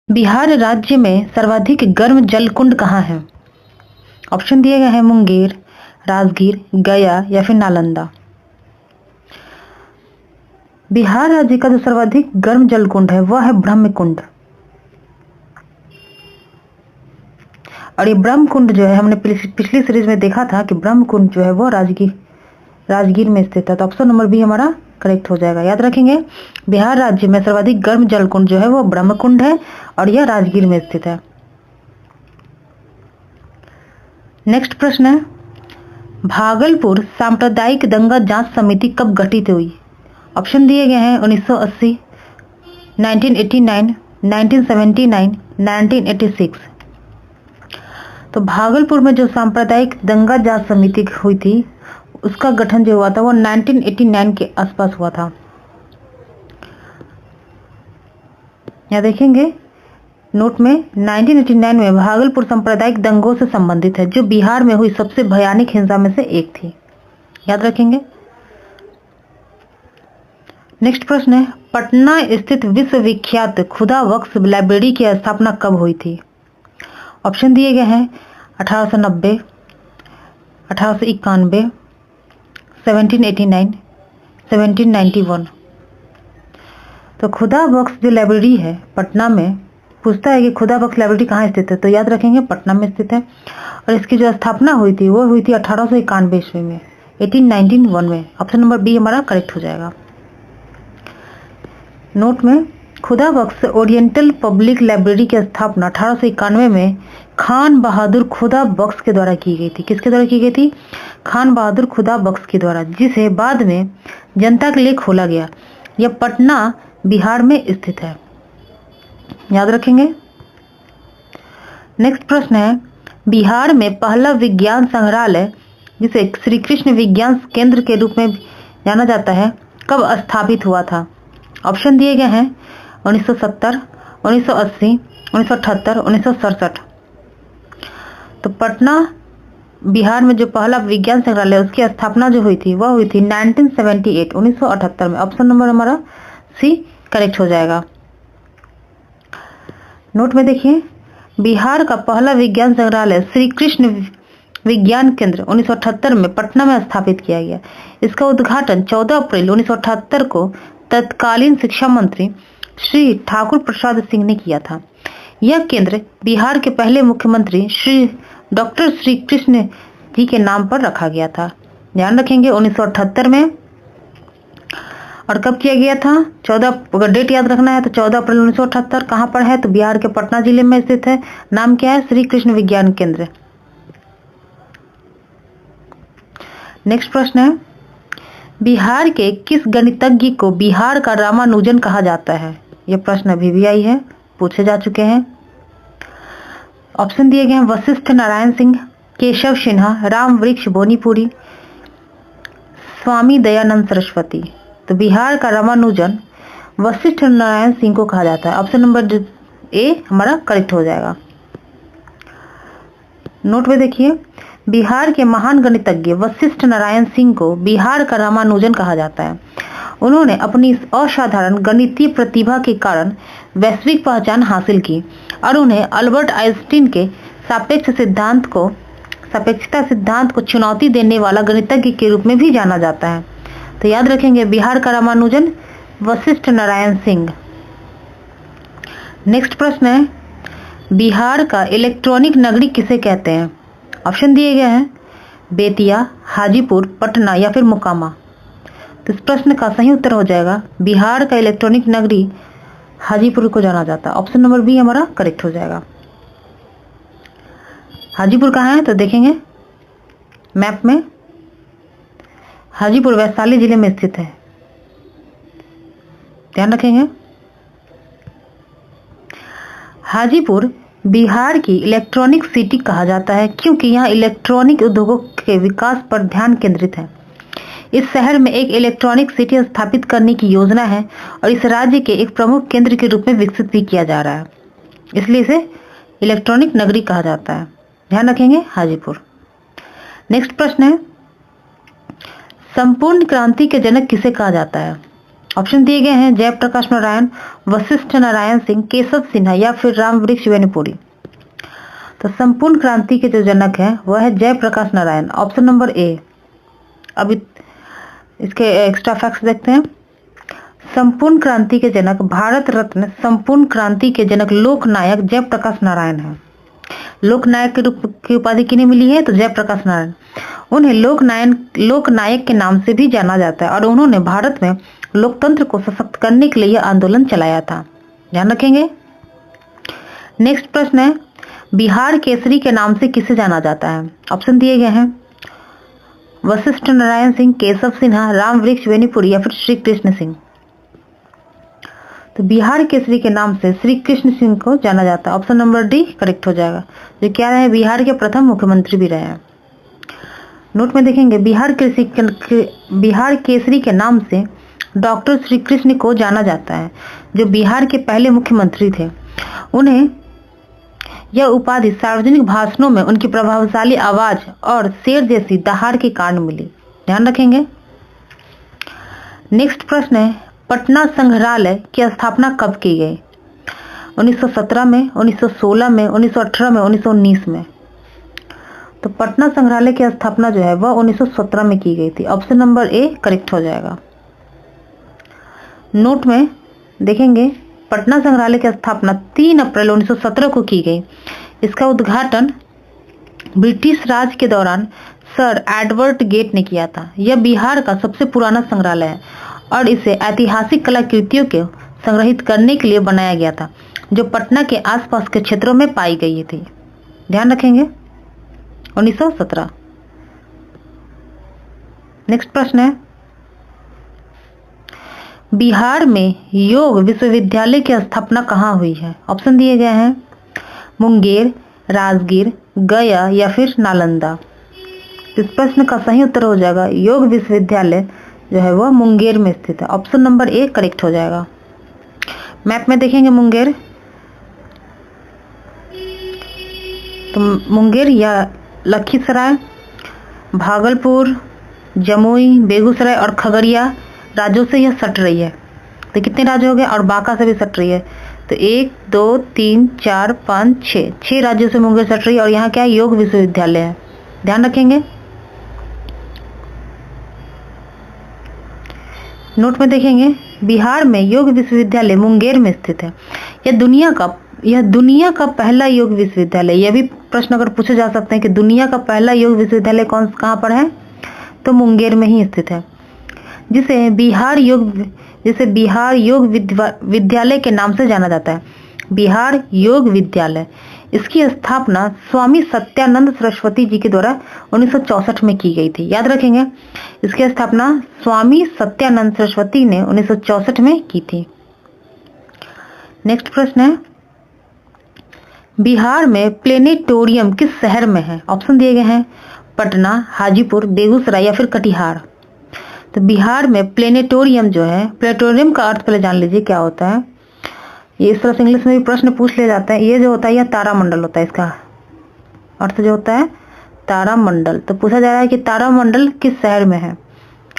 बिहार राज्य में सर्वाधिक गर्म जल कुंड कहाँ है? ऑप्शन दिए गए हैं मुंगेर, राजगीर, गया या फिर नालंदा। बिहार राज्य का जो सर्वाधिक गर्म जल कुंड है वह है ब्रह्म कुंड। और ये ब्रह्म कुंड जो है हमने पिछली सीरीज में देखा था कि ब्रह्म कुंड जो है वो राजगीर में स्थित है। तो ऑप्शन नंबर बी हमारा करेक्ट हो जाएगा। याद रखेंगे, बिहार राज्य में सर्वाधिक गर्म जल कुंड जो है वो ब्रह्म कुंड है और यह राजगीर में स्थित है। नेक्स्ट प्रश्न है, भागलपुर सांप्रदायिक दंगा जांच समिति कब गठित हुई? ऑप्शन दिए गए हैं 1980, 1989, 1979, 1986। तो भागलपुर में जो सांप्रदायिक दंगा जांच समिति हुई थी उसका गठन जो हुआ था वो 1989 के आसपास हुआ था। यहाँ देखेंगे नोट में 1989 में भागलपुर सांप्रदायिक दंगों से संबंधित है जो बिहार में हुई सबसे भयानक हिंसा में से एक थी। याद रखेंगे। नेक्स्ट प्रश्न है, पटना स्थित विश्वविख्यात खुदा बख्श लाइब्रेरी की स्थापना कब हुई थी? ऑप्शन दिए गए हैं 1890, 1891, 1789, 1791। तो खुदा बख्श जो लाइब्रेरी है पटना में, पूछता है कि खुदा बख्श लाइब्रेरी कहाँ स्थित है, तो याद रखेंगे पटना में स्थित है। और इसकी जो स्थापना हुई थी वो हुई थी 1891 ईस्वी में, 1891 में। ऑप्शन नंबर बी हमारा करेक्ट हो जाएगा। नोट में, खुदा बख्श ओरिएंटल पब्लिक लाइब्रेरी की स्थापना 1891 में खान बहादुर खुदा बख्श के द्वारा की गई थी। किसके द्वारा की गई थी? खान बहादुर खुदा बख्श के द्वारा, जिसे बाद में जनता के लिए खोला गया। यह पटना बिहार में स्थित है। याद रखेंगे। नेक्स्ट प्रश्न है, बिहार में पहला विज्ञान संग्रहालय जिसे श्री कृष्ण विज्ञान केंद्र के रूप में जाना जाता है कब स्थापित हुआ था? ऑप्शन दिए गए हैं 1970, 1980, 1978, 1967। तो पटना बिहार में जो पहला विज्ञान संग्रहालय उसकी स्थापना जो हुई थी वह हुई थी 1978, 1978 में। ऑप्शन नंबर हमारा सी करेक्ट हो जाएगा। नोट में देखिए, बिहार का पहला विज्ञान संग्रहालय श्री कृष्ण विज्ञान केंद्र 1978 में पटना में स्थापित किया गया। इसका उद्घाटन 14 अप्रैल 1978 को तत्कालीन शिक्षा मंत्री श्री ठाकुर प्रसाद सिंह ने किया था। यह केंद्र बिहार के पहले मुख्यमंत्री श्री डॉक्टर श्री कृष्ण जी के नाम पर रखा गया था। ध्यान रखेंगे 1978 में। और कब किया गया था? 14, अगर डेट याद रखना है तो 14 अप्रैल 1978। कहाँ पर है? तो बिहार के पटना जिले में स्थित है। नाम क्या है? श्री कृष्ण विज्ञान केंद्र। नेक्स्ट प्रश्न है, बिहार के किस गणितज्ञ को बिहार का रामानुजन कहा जाता है? यह प्रश्न अभी भी आई है, पूछे जा चुके हैं। ऑप्शन दिए गए हैं वशिष्ठ नारायण सिंह, केशव सिन्हा, राम वृक्ष बोनीपुरी, स्वामी दयानंद सरस्वती। तो बिहार का रामानुजन वशिष्ठ नारायण सिंह को कहा जाता है। ऑप्शन नंबर ए हमारा करेक्ट हो जाएगा। नोट में देखिए, बिहार के महान गणितज्ञ वशिष्ठ नारायण सिंह को बिहार का रामानुजन कहा जाता है। उन्होंने अपनी असाधारण गणितीय प्रतिभा के कारण वैश्विक पहचान हासिल की और उन्हें अल्बर्ट आइंस्टीन के सापेक्षता सिद्धांत को चुनौती देने वाला गणितज्ञ के रूप में भी जाना जाता है। तो याद रखेंगे बिहार का रामानुजन वशिष्ठ नारायण सिंह। नेक्स्ट प्रश्न है, बिहार का इलेक्ट्रॉनिक नगरी किसे कहते हैं? ऑप्शन दिए गए हैं बेतिया, हाजीपुर, पटना या फिर मोकामा। तो इस प्रश्न का सही उत्तर हो जाएगा बिहार का इलेक्ट्रॉनिक नगरी हाजीपुर को जाना जाता है। ऑप्शन नंबर बी हमारा करेक्ट हो जाएगा। हाजीपुर कहाँ है? तो देखेंगे मैप में, हाजीपुर वैशाली जिले में स्थित है। ध्यान रखेंगे। हाजीपुर बिहार की इलेक्ट्रॉनिक सिटी कहा जाता है क्योंकि यहाँ इलेक्ट्रॉनिक उद्योगों के विकास पर ध्यान केंद्रित है। इस शहर में एक इलेक्ट्रॉनिक सिटी स्थापित करने की योजना है और इस राज्य के एक प्रमुख केंद्र के रूप में विकसित भी किया जा रहा है, इसलिए इसे इलेक्ट्रॉनिक नगरी कहा जाता है। ध्यान रखेंगे हाजीपुर। नेक्स्ट प्रश्न है, संपूर्ण क्रांति के जनक किसे कहा जाता है? ऑप्शन दिए गए हैं जयप्रकाश नारायण, वशिष्ठ नारायण सिंह, केशव सिन्हा या फिर रामवृक्ष वेणुपुरी। तो संपूर्ण क्रांति के जो जनक हैं वह है Jayaprakash Narayan, option number A. अभी इसके एक्स्ट्रा फैक्ट्स देखते हैं। संपूर्ण क्रांति के जनक, भारत रत्न संपूर्ण क्रांति के जनक लोकनायक जयप्रकाश नारायण हैं। लोकनायक के रूप की उपाधि किन्हें मिली है? तो जयप्रकाश नारायण। उन्हें लोकनायक के नाम से भी जाना जाता है और उन्होंने भारत में लोकतंत्र को सशक्त करने के लिए यह आंदोलन चलाया था। ध्यान रखेंगे। नेक्स्ट प्रश्न है, बिहार केसरी के नाम से किसे जाना जाता है? ऑप्शन दिए गए हैं वशिष्ठ नारायण सिंह, केशव सिन्हा, रामवृक्ष वेणुपुरी या फिर श्री कृष्ण सिंह। तो बिहार केसरी के नाम से श्री कृष्ण सिंह को जाना जाता है। ऑप्शन नंबर डी करेक्ट हो जाएगा, जो क्या रहे बिहार के प्रथम मुख्यमंत्री भी रहे हैं। नोट में देखेंगे बिहार केसरी के नाम से डॉक्टर श्री कृष्ण को जाना जाता है, जो बिहार के पहले मुख्यमंत्री थे। उन्हें यह उपाधि सार्वजनिक भाषणों में उनकी प्रभावशाली आवाज और शेर जैसी दहाड़ के कारण मिली। ध्यान रखेंगे। नेक्स्ट प्रश्न है, पटना संग्रहालय की स्थापना कब की गई? 1917 में, 1916 में, 1918 में, 1919 में। तो पटना संग्रहालय की स्थापना जो है वह 1917 में की गई थी। ऑप्शन नंबर ए करेक्ट हो जाएगा। नोट में देखेंगे पटना संग्रहालय की स्थापना 3 अप्रैल 1917 को की गई। इसका उद्घाटन ब्रिटिश राज के दौरान सर एडवर्ड गेट ने किया था। यह बिहार का सबसे पुराना संग्रहालय है और इसे ऐतिहासिक कलाकृतियों को संग्रहित करने के लिए बनाया गया था, जो पटना के आसपास के क्षेत्रों में पाई गई थी। ध्यान रखेंगे। 1917। नेक्स्ट प्रश्न है, बिहार में योग विश्वविद्यालय की स्थापना कहाँ हुई है? ऑप्शन दिए गए हैं मुंगेर, राजगीर, गया या फिर नालंदा। इस प्रश्न का सही उत्तर हो जाएगा योग विश्वविद्यालय जो है वह मुंगेर में स्थित है। ऑप्शन नंबर ए करेक्ट हो जाएगा। मैप में देखेंगे मुंगेर, तो मुंगेर या लखीसराय, भागलपुर, जमुई, बेगूसराय और खगड़िया राज्यों से यह सट रही है। तो कितने राज्य हो गए? और बांका से भी सट रही है। तो 1 2 3 4 5 6 राज्यों से मुंगेर सट रही है और यहाँ क्या है? योग विश्वविद्यालय है। ध्यान रखेंगे। नोट में देखेंगे बिहार में योग विश्वविद्यालय मुंगेर में स्थित है। यह दुनिया का पहला योग विश्वविद्यालय। यह भी प्रश्न अगर पूछे जा सकते हैं कि दुनिया का पहला योग विश्वविद्यालय कहाँ पर है? तो मुंगेर में ही स्थित है, जिसे बिहार योग विद्यालय के नाम से जाना जाता है। बिहार योग विद्यालय, इसकी स्थापना स्वामी सत्यानंद सरस्वती जी के द्वारा 1964 में की गई थी। याद रखेंगे, इसकी स्थापना स्वामी सत्यानंद सरस्वती ने 1964 में की थी। नेक्स्ट प्रश्न है, बिहार में प्लेनेटोरियम किस शहर में है? ऑप्शन दिए गए हैं पटना, हाजीपुर, बेगूसराय या फिर कटिहार। तो बिहार में प्लेनेटोरियम जो है, प्लेनेटोरियम का अर्थ पहले जान लीजिए क्या होता है। ये इस तरह से इंग्लिश में भी प्रश्न पूछ लिया जाता है। ये जो होता है यह तारामंडल होता है, इसका अर्थ जो होता है तारामंडल। तो पूछा जा रहा है कि तारामंडल किस शहर में है?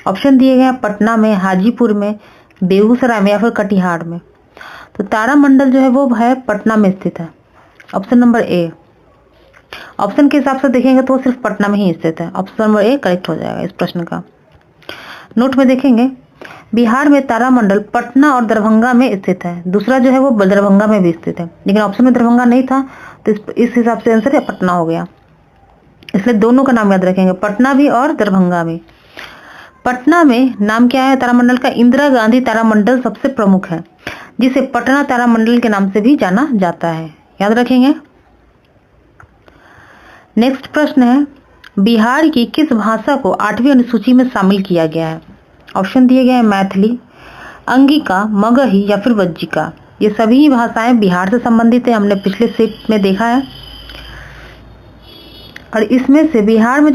ऑप्शन दिए गए हैं पटना में, हाजीपुर में, बेगूसराय में या फिर कटिहार में। तो तारामंडल जो है वो है पटना में स्थित है। ऑप्शन नंबर ए। ऑप्शन के हिसाब से देखेंगे तो वो सिर्फ पटना में ही स्थित है। ऑप्शन नंबर ए करेक्ट हो जाएगा इस प्रश्न का। नोट में देखेंगे बिहार में तारामंडल पटना और दरभंगा में स्थित है। दूसरा जो है वो दरभंगा में भी स्थित है, लेकिन ऑप्शन में दरभंगा नहीं था, तो इस हिसाब से आंसर पटना हो गया। इसलिए दोनों का नाम याद रखेंगे, पटना भी और दरभंगा भी। पटना में नाम क्या है तारामंडल का? इंदिरा गांधी तारामंडल सबसे प्रमुख है, जिसे पटना तारामंडल के नाम से भी जाना जाता है। याद रखेंगे। नेक्स्ट प्रश्न है, बिहार की किस भाषा को 8वीं अनुसूची में शामिल किया गया है? ऑप्शन दिए गए हैं मैथिली, अंगिका, मगही या फिर वज्जिका। ये सभी भाषाएं बिहार से संबंधित है, हमने पिछले सेट में देखा है। और इसमें से बिहार में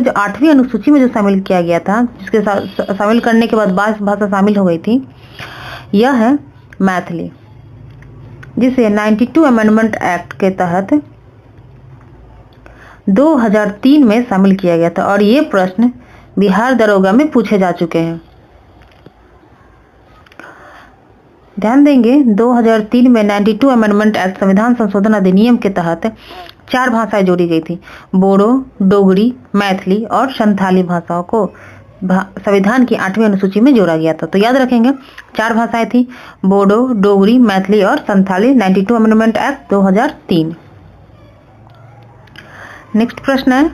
जो 8वीं अनुसूची में जो शामिल किया गया था, जिसके शामिल करने के बाद 22 भाषा शामिल हो गई थी, यह है मैथिली, जिसे 92 अमेंडमेंट एक्ट के तहत 2003 में शामिल किया गया था। और ये प्रश्न बिहार दरोगा में पूछे जा चुके हैं। ध्यान देंगे 2003 में 92 अमेंडमेंट एक्ट संविधान संशोधन अधिनियम के तहत 4 भाषाएं जोड़ी गई थी। बोडो, डोगरी, मैथिली और संथाली भाषाओं को संविधान की 8वीं अनुसूची में जोड़ा गया था। तो याद रखेंगे 4 भाषाएं थी, बोडो, डोगरी, मैथिली और संथाली, 92 अमेंडमेंट एक्ट 2003। नेक्स्ट प्रश्न है,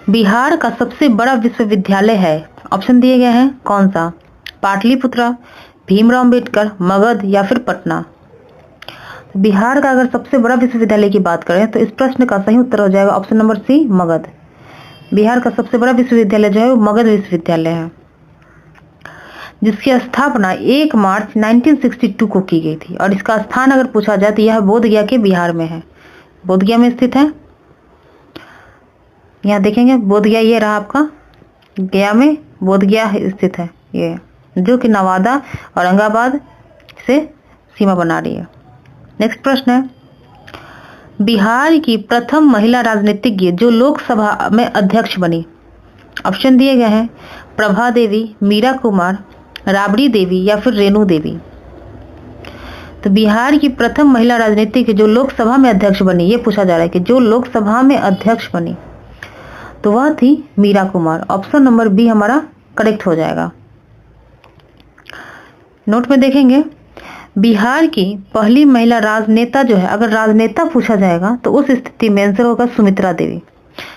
बिहार का सबसे बड़ा विश्वविद्यालय है, ऑप्शन दिए गए हैं, कौन सा? पाटलिपुत्रा, भीमराव अम्बेडकर, मगध या फिर पटना। बिहार का अगर सबसे बड़ा विश्वविद्यालय की बात करें तो इस प्रश्न का सही उत्तर हो जाएगा option number C, Magadh. Bihar का सबसे बड़ा विश्वविद्यालय जो है वो मगध विश्वविद्यालय है, जिसकी स्थापना 1 मार्च 1962 को की गई थी। और इसका स्थान अगर पूछा जाए तो यह बोधगया के बिहार में है, बोधगया में स्थित है। यहाँ देखेंगे बोधगया, ये रहा आपका गया में बोधगया स्थित है, ये जो कि नवादा औरंगाबाद से सीमा बना रही है। नेक्स्ट प्रश्न है, बिहार की प्रथम महिला राजनीतिज्ञ जो लोकसभा में अध्यक्ष बनी, ऑप्शन दिए गए हैं, प्रभा देवी, मीरा कुमार, राबड़ी देवी या फिर रेणु देवी। तो बिहार की प्रथम महिला राजनीतिज्ञ जो लोकसभा में अध्यक्ष बनी, ये पूछा जा रहा है कि जो लोकसभा में अध्यक्ष बनी, तो वह थी Meera Kumar. Option number B हमारा करेक्ट हो जाएगा। नोट में देखेंगे बिहार की पहली महिला राजनेता जो है, अगर राजनेता पूछा जाएगा तो उस स्थिति में आंसर होगा सुमित्रा देवी।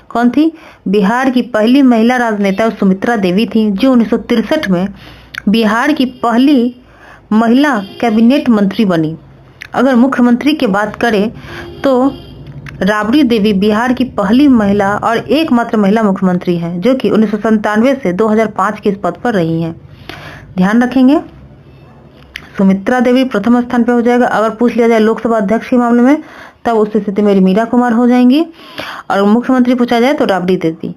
कौन थी? बिहार की पहली महिला राजनेता सुमित्रा देवी थी, जो 1963 में बिहार की पहली महिला कैबिनेट मंत्री बनी। अगर मुख्यमंत्री की बात करें तो राबड़ी देवी बिहार की पहली महिला और एकमात्र महिला मुख्यमंत्री हैं, जो कि 1997 से 2005 के इस पद पर रही हैं। ध्यान रखेंगे सुमित्रा देवी प्रथम स्थान पे हो जाएगा। अगर पूछ लिया जाए लोकसभा अध्यक्ष के मामले में तब उस स्थिति में मीरा कुमार हो जाएंगी, और मुख्यमंत्री पूछा जाए तो राबड़ी देवी।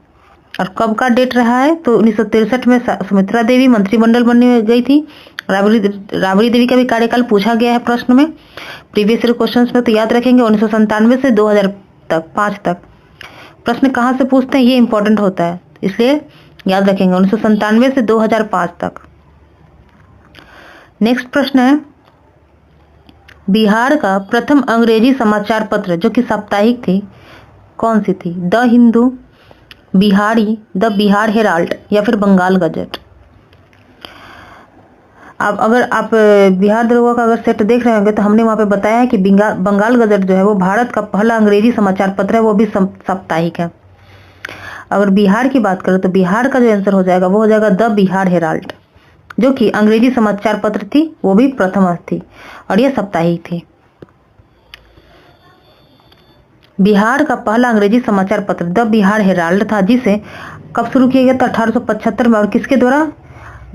और कब का डेट रहा है तो 1963 में सुमित्रा देवी मंत्रिमंडल बनने गई थी। राबड़ी देवी का भी कार्यकाल पूछा गया है प्रश्न में, प्रीवियस ईयर क्वेश्चंस में, तो याद रखेंगे 1997 से 2005 तक। प्रश्न कहाँ से पूछते हैं ये इंपॉर्टेंट होता है, इसलिए याद रखेंगे 1997 से 2005 तक। नेक्स्ट प्रश्न है, बिहार का प्रथम अंग्रेजी समाचार पत्र जो कि साप्ताहिक थी, कौन सी थी? The Hindu, Bihari, the Bihar Herald या फिर बंगाल गजट। अब अगर आप बिहार दरोगा का अगर सेट देख रहे होंगे तो हमने वहां पे बताया है कि बंगाल गजट जो है वो भारत का पहला अंग्रेजी समाचार पत्र है, वो भी साप्ताहिक है। अगर बिहार की बात करें तो बिहार का जो आंसर हो जाएगा वो हो जाएगा द बिहार हेराल्ड, जो कि अंग्रेजी समाचार पत्र थी, वो भी प्रथम थी और ये साप्ताहिक थी। बिहार का पहला अंग्रेजी समाचार पत्र द बिहार हेराल्ड था, जिसे कब शुरू किया गया था? 1875 में। और किसके द्वारा?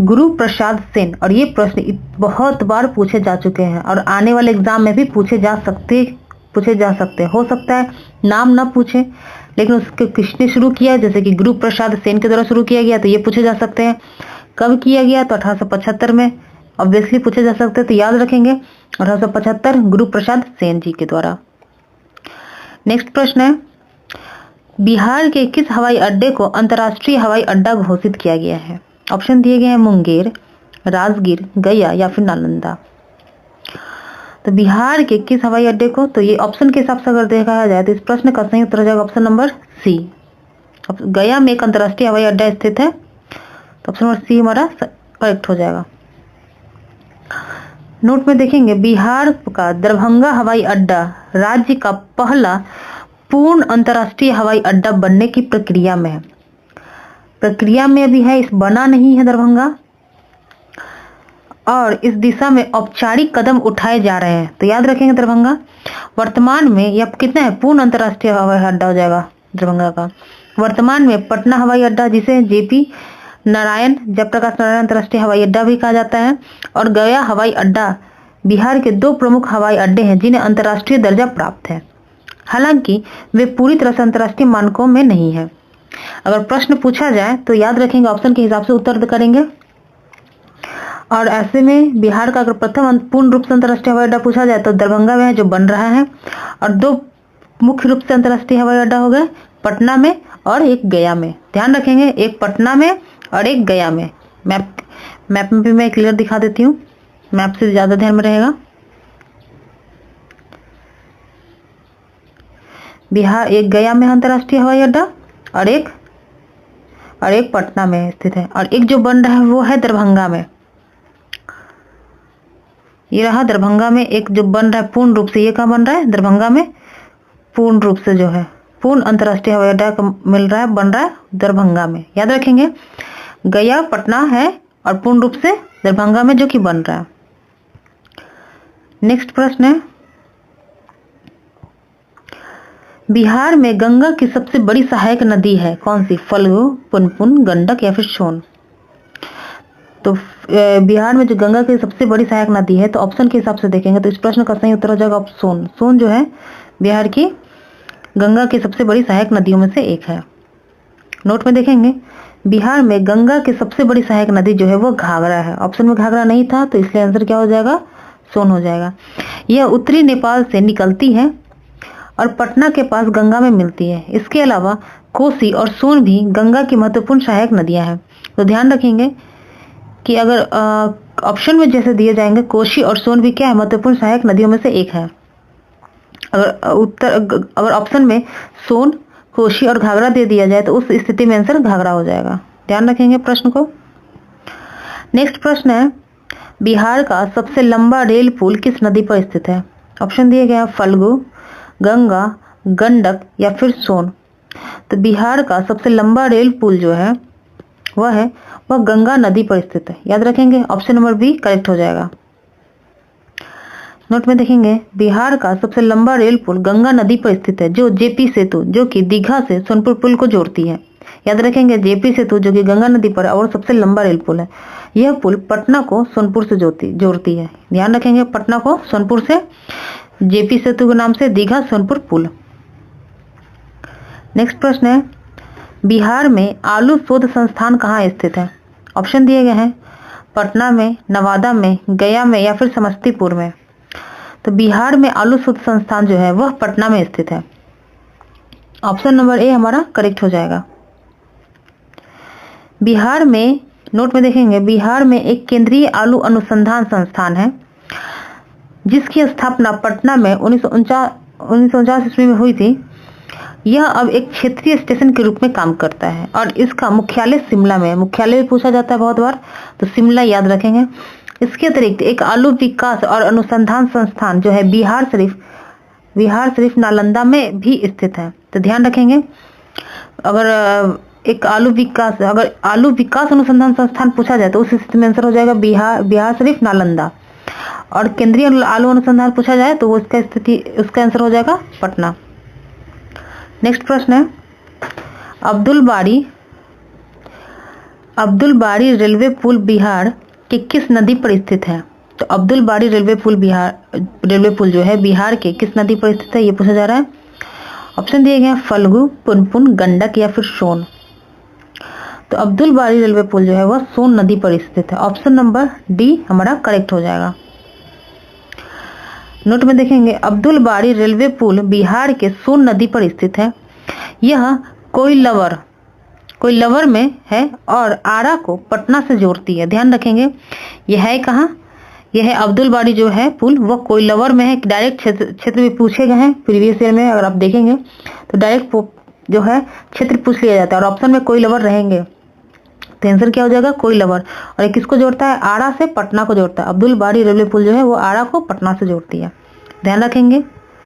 गुरु प्रसाद सेन। और ये प्रश्न बहुत बार पूछे जा चुके हैं और आने वाले एग्जाम में भी पूछे जा सकते हो सकता है नाम ना पूछे, लेकिन उसको किसने शुरू किया? जैसे कि गुरु प्रसाद सेन के द्वारा शुरू किया गया, तो ये पूछे जा सकते हैं। कब किया गया? तो 1875 में ऑब्वियसली पूछे जा सकते हैं, तो याद रखेंगे 1875 गुरु प्रसाद सेन जी के द्वारा। नेक्स्ट प्रश्न है, बिहार के किस हवाई अड्डे को अंतर्राष्ट्रीय हवाई अड्डा घोषित किया गया है? ऑप्शन दिए गए हैं मुंगेर, राजगीर, गया या फिर नालंदा। तो बिहार के किस हवाई अड्डे को, तो ये ऑप्शन के हिसाब से अगर देखा जाए तो इस प्रश्न का सही उत्तर हो जाएगा ऑप्शन नंबर सी। गया में एक अंतर्राष्ट्रीय हवाई अड्डा स्थित है, तो ऑप्शन नंबर सी हमारा करेक्ट हो जाएगा। नोट में देखेंगे बिहार का दरभंगा हवाई अड्डा राज्य का पहला पूर्ण अंतर्राष्ट्रीय हवाई अड्डा बनने की प्रक्रिया में है। प्रक्रिया में अभी है, इस बना नहीं है दरभंगा, और इस दिशा में औपचारिक कदम उठाए जा रहे हैं। तो याद रखेंगे दरभंगा वर्तमान में यह कितना है? पूर्ण अंतर्राष्ट्रीय हवाई अड्डा हो जाएगा दरभंगा का। वर्तमान में पटना हवाई अड्डा, जिसे जेपी नारायण जयप्रकाश नारायण अंतर्राष्ट्रीय हवाई अड्डा भी कहा जाता है, और गया हवाई अड्डा बिहार के 2 प्रमुख हवाई अड्डे हैं जिन्हें अंतर्राष्ट्रीय दर्जा प्राप्त है। हालांकि वे पूरी तरह से अंतर्राष्ट्रीय मानकों में नहीं है। अगर प्रश्न पूछा जाए तो याद रखेंगे ऑप्शन के हिसाब से उत्तर करेंगे। और ऐसे में बिहार का अगर प्रथम पूर्ण रूप से अंतर्राष्ट्रीय हवाई अड्डा पूछा जाए तो दरभंगा में है, जो बन रहा है, और 2 मुख्य रूप से अंतर्राष्ट्रीय हवाई अड्डा हो गए, पटना में और एक गया में। ध्यान रखेंगे एक पटना में और एक गया में। मैप में भी मैं क्लियर दिखा देती हूँ। मैप से ज्यादा ध्यान में रहेगा। बिहार, एक गया में अंतर्राष्ट्रीय हवाई अड्डा और एक पटना में स्थित है, और एक जो बन रहा है वो है दरभंगा में। ये रहा दरभंगा में एक जो बन रहा है पूर्ण रूप से, ये कहाँ बन रहा है? दरभंगा में पूर्ण रूप से जो है पूर्ण अंतर्राष्ट्रीय हवाई अड्डा मिल रहा है, बन रहा है दरभंगा में। याद रखेंगे, गया पटना है और पूर्ण रूप से दरभंगा में जो कि बन रहा है। नेक्स्ट प्रश्न है, बिहार में गंगा की सबसे बड़ी सहायक नदी है कौन सी? फल्गु, पुनपुन, गंडक या फिर सोन? तो बिहार में जो गंगा की सबसे बड़ी सहायक नदी है, तो ऑप्शन के हिसाब से देखेंगे तो इस प्रश्न का सही उत्तर हो जाएगा सोन। सोन जो है बिहार की गंगा की सबसे बड़ी सहायक नदियों में से एक है। नोट में देखेंगे, बिहार में गंगा की सबसे बड़ी सहायक नदी जो है वो घाघरा है। ऑप्शन में घाघरा नहीं था तो इसलिए आंसर क्या हो जाएगा? सोन हो जाएगा। यह उत्तरी नेपाल से निकलती है और पटना के पास गंगा में मिलती है। इसके अलावा कोसी और सोन भी गंगा की महत्वपूर्ण सहायक नदियां हैं। तो ध्यान रखेंगे कि अगर ऑप्शन में जैसे दिए जाएंगे, कोसी और सोन भी क्या है? महत्वपूर्ण सहायक नदियों में से एक है। अगर ऑप्शन में सोन, कोसी और घाघरा दे दिया जाए तो उस स्थिति में आंसर घाघरा हो जाएगा। ध्यान रखेंगे प्रश्न को। नेक्स्ट प्रश्न है, बिहार का सबसे लंबा रेल पुल किस नदी पर स्थित है? ऑप्शन दिए गए हैं फल्गु, गंगा, गंडक या फिर सोन। तो बिहार का सबसे लंबा रेल पुल जो है वह गंगा नदी पर स्थित है। याद रखेंगे, ऑप्शन नंबर बी करेक्ट हो जाएगा। नोट में देखेंगे, बिहार का सबसे लंबा रेल पुल गंगा नदी पर स्थित है, जो जेपी सेतु जो कि दीघा से सोनपुर पुल को जोड़ती है। याद रखेंगे, जेपी सेतु जो कि गंगा नदी पर और सबसे लंबा रेल पुल है। यह पुल पटना को सोनपुर से जोड़ती है। ध्यान रखेंगे, पटना को सोनपुर से, जेपी सेतु के नाम से दीघा सोनपुर पुल। नेक्स्ट प्रश्न है, बिहार में आलू शोध संस्थान कहाँ स्थित है? ऑप्शन दिए गए हैं पटना में, नवादा में, गया में या फिर समस्तीपुर में। तो बिहार में आलू शोध संस्थान जो है वह पटना में स्थित है। ऑप्शन नंबर ए हमारा करेक्ट हो जाएगा। बिहार में, नोट में देखेंगे, बिहार में एक केंद्रीय आलू अनुसंधान संस्थान है जिसकी स्थापना पटना में 1949 ईस्वी में हुई थी। यह अब एक क्षेत्रीय स्टेशन के रूप में काम करता है और इसका मुख्यालय शिमला में है। मुख्यालय भी पूछा जाता है बहुत बार, तो शिमला याद रखेंगे। इसके अतिरिक्त एक आलू विकास और अनुसंधान संस्थान जो है बिहार शरीफ नालंदा में भी स्थित है। तो ध्यान रखेंगे, अगर आलू विकास अनुसंधान संस्थान पूछा जाए तो उस स्थिति में आंसर हो जाएगा बिहार शरीफ नालंदा, और केंद्रीय आलू अनुसंधान पूछा जाए तो उसका आंसर हो जाएगा पटना। नेक्स्ट प्रश्न है, अब्दुल बारी रेलवे पुल बिहार के किस नदी पर स्थित है? तो अब्दुल बारी रेलवे पुल जो है बिहार के किस नदी पर स्थित है, ये पूछा जा रहा है। ऑप्शन दिए गए हैं फल्गु, पुनपुन, गंडक या फिर सोन। तो अब्दुल बारी रेलवे पुल जो है वह सोन नदी पर स्थित है। ऑप्शन नंबर डी हमारा करेक्ट हो जाएगा। नोट में देखेंगे, अब्दुल बारी रेलवे पुल बिहार के सोन नदी पर स्थित है। यह कोइलवर में है और आरा को पटना से जोड़ती है। ध्यान रखेंगे, यह है कहाँ? यह है अब्दुल बारी जो है पुल, वह कोइलवर में है। डायरेक्ट क्षेत्र में पूछे गए हैं प्रीवियस ईयर में, अगर आप देखेंगे तो डायरेक्ट जो है क्षेत्र पूछ लिया जाता है और ऑप्शन में कोइलवर रहेंगे। तो आंसर क्या हो जाएगा? कोइलवर। और ये किसको जोड़ता है? आरा से पटना को जोड़ता है। अब्दुल बारी रेलवे पुल जो है वो आरा को पटना से जोड़ती है। ध्यान रखेंगे।